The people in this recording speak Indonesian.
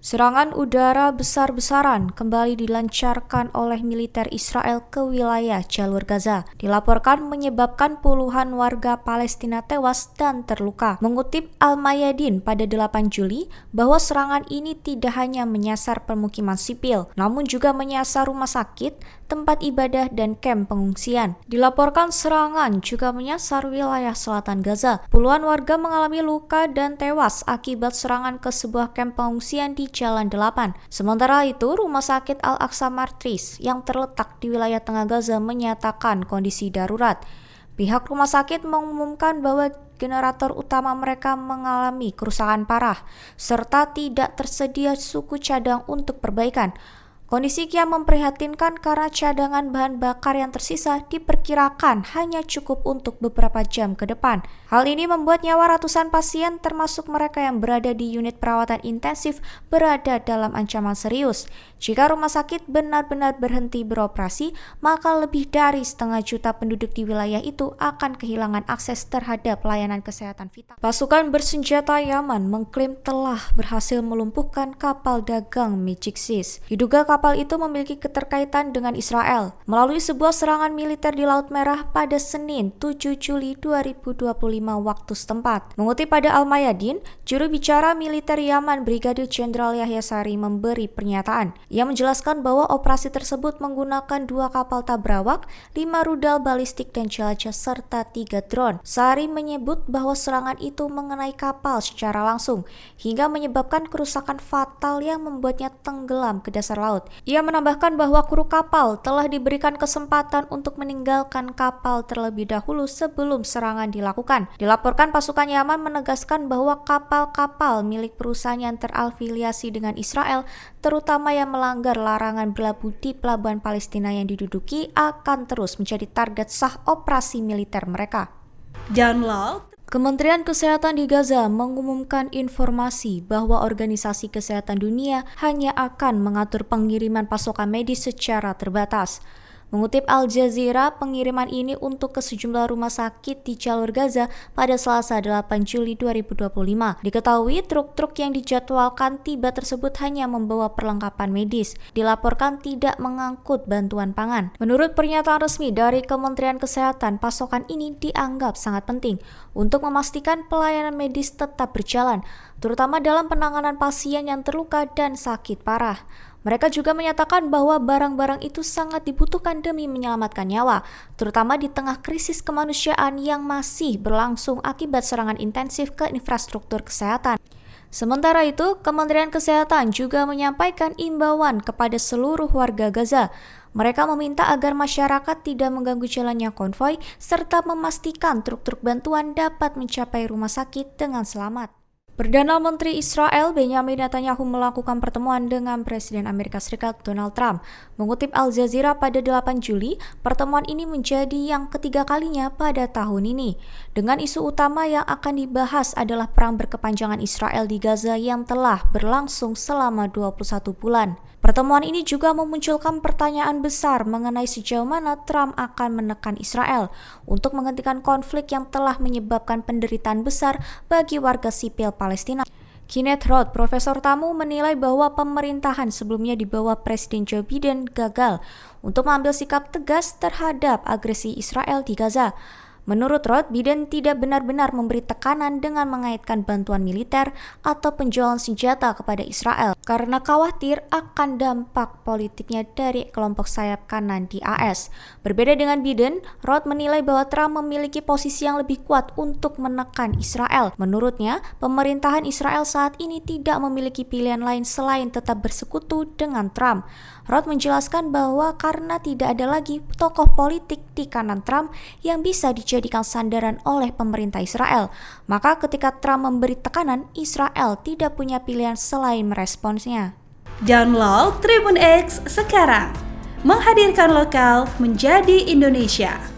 Serangan udara besar-besaran kembali dilancarkan oleh militer Israel ke wilayah jalur Gaza. Dilaporkan menyebabkan puluhan warga Palestina tewas dan terluka. Mengutip Al-Mayadin pada 8 Juli bahwa serangan ini tidak hanya menyasar permukiman sipil, namun juga menyasar rumah sakit, tempat ibadah, dan kamp pengungsian. Dilaporkan serangan juga menyasar wilayah selatan Gaza. Puluhan warga mengalami luka dan tewas akibat serangan ke sebuah kamp pengungsian di Jalan 8. Sementara itu, Rumah Sakit Al-Aqsa Martris yang terletak di wilayah tengah Gaza menyatakan kondisi darurat. Pihak rumah sakit mengumumkan bahwa generator utama mereka mengalami kerusakan parah, serta tidak tersedia suku cadang untuk perbaikan. Kondisi kian memprihatinkan karena cadangan bahan bakar yang tersisa diperkirakan hanya cukup untuk beberapa jam ke depan. Hal ini membuat nyawa ratusan pasien termasuk mereka yang berada di unit perawatan intensif berada dalam ancaman serius. Jika rumah sakit benar-benar berhenti beroperasi, maka lebih dari 1,5 juta penduduk di wilayah itu akan kehilangan akses terhadap layanan kesehatan vital. Pasukan bersenjata Yaman mengklaim telah berhasil melumpuhkan kapal dagang Magic Seas. Diduga kapal itu memiliki keterkaitan dengan Israel melalui sebuah serangan militer di Laut Merah pada Senin 7 Juli 2025 waktu setempat. Mengutip pada Al-Mayadin, juru bicara militer Yaman Brigadir Jenderal Yahya Sari memberi pernyataan. Ia menjelaskan bahwa operasi tersebut menggunakan 2 kapal tabrawak, 5 rudal balistik dan jelajah serta 3 drone. Sari menyebut bahwa serangan itu mengenai kapal secara langsung hingga menyebabkan kerusakan fatal yang membuatnya tenggelam ke dasar laut. Ia menambahkan bahwa kru kapal telah diberikan kesempatan untuk meninggalkan kapal terlebih dahulu sebelum serangan dilakukan. Dilaporkan pasukan Yaman menegaskan bahwa kapal-kapal milik perusahaan yang terafiliasi dengan Israel, terutama yang melanggar larangan berlabuh di pelabuhan Palestina yang diduduki, akan terus menjadi target sah operasi militer mereka. Download. Kementerian Kesehatan di Gaza mengumumkan informasi bahwa Organisasi Kesehatan Dunia hanya akan mengatur pengiriman pasokan medis secara terbatas. Mengutip Al Jazeera, pengiriman ini untuk ke sejumlah rumah sakit di jalur Gaza pada Selasa 8 Juli 2025. Diketahui truk-truk yang dijadwalkan tiba tersebut hanya membawa perlengkapan medis, dilaporkan tidak mengangkut bantuan pangan. Menurut pernyataan resmi dari Kementerian Kesehatan, pasokan ini dianggap sangat penting untuk memastikan pelayanan medis tetap berjalan, terutama dalam penanganan pasien yang terluka dan sakit parah. Mereka juga menyatakan bahwa barang-barang itu sangat dibutuhkan demi menyelamatkan nyawa, terutama di tengah krisis kemanusiaan yang masih berlangsung akibat serangan intensif ke infrastruktur kesehatan. Sementara itu, Kementerian Kesehatan juga menyampaikan imbauan kepada seluruh warga Gaza. Mereka meminta agar masyarakat tidak mengganggu jalannya konvoi, serta memastikan truk-truk bantuan dapat mencapai rumah sakit dengan selamat. Perdana Menteri Israel Benjamin Netanyahu melakukan pertemuan dengan Presiden Amerika Serikat Donald Trump. Mengutip Al Jazeera pada 8 Juli, pertemuan ini menjadi yang ketiga kalinya pada tahun ini. Dengan isu utama yang akan dibahas adalah perang berkepanjangan Israel di Gaza yang telah berlangsung selama 21 bulan. Pertemuan ini juga memunculkan pertanyaan besar mengenai sejauh mana Trump akan menekan Israel untuk menghentikan konflik yang telah menyebabkan penderitaan besar bagi warga sipil Palestina. Kenneth Roth, profesor tamu, menilai bahwa pemerintahan sebelumnya di bawah Presiden Joe Biden gagal untuk mengambil sikap tegas terhadap agresi Israel di Gaza. Menurut Roth, Biden tidak benar-benar memberi tekanan dengan mengaitkan bantuan militer atau penjualan senjata kepada Israel karena khawatir akan dampak politiknya dari kelompok sayap kanan di AS. Berbeda dengan Biden, Roth menilai bahwa Trump memiliki posisi yang lebih kuat untuk menekan Israel. Menurutnya, pemerintahan Israel saat ini tidak memiliki pilihan lain selain tetap bersekutu dengan Trump. Roth menjelaskan bahwa karena tidak ada lagi tokoh politik di kanan Trump yang bisa dijadikan sandaran oleh pemerintah Israel, maka ketika Trump memberi tekanan, Israel tidak punya pilihan selain meresponsnya. Download Tribun X sekarang, menghadirkan lokal menjadi Indonesia.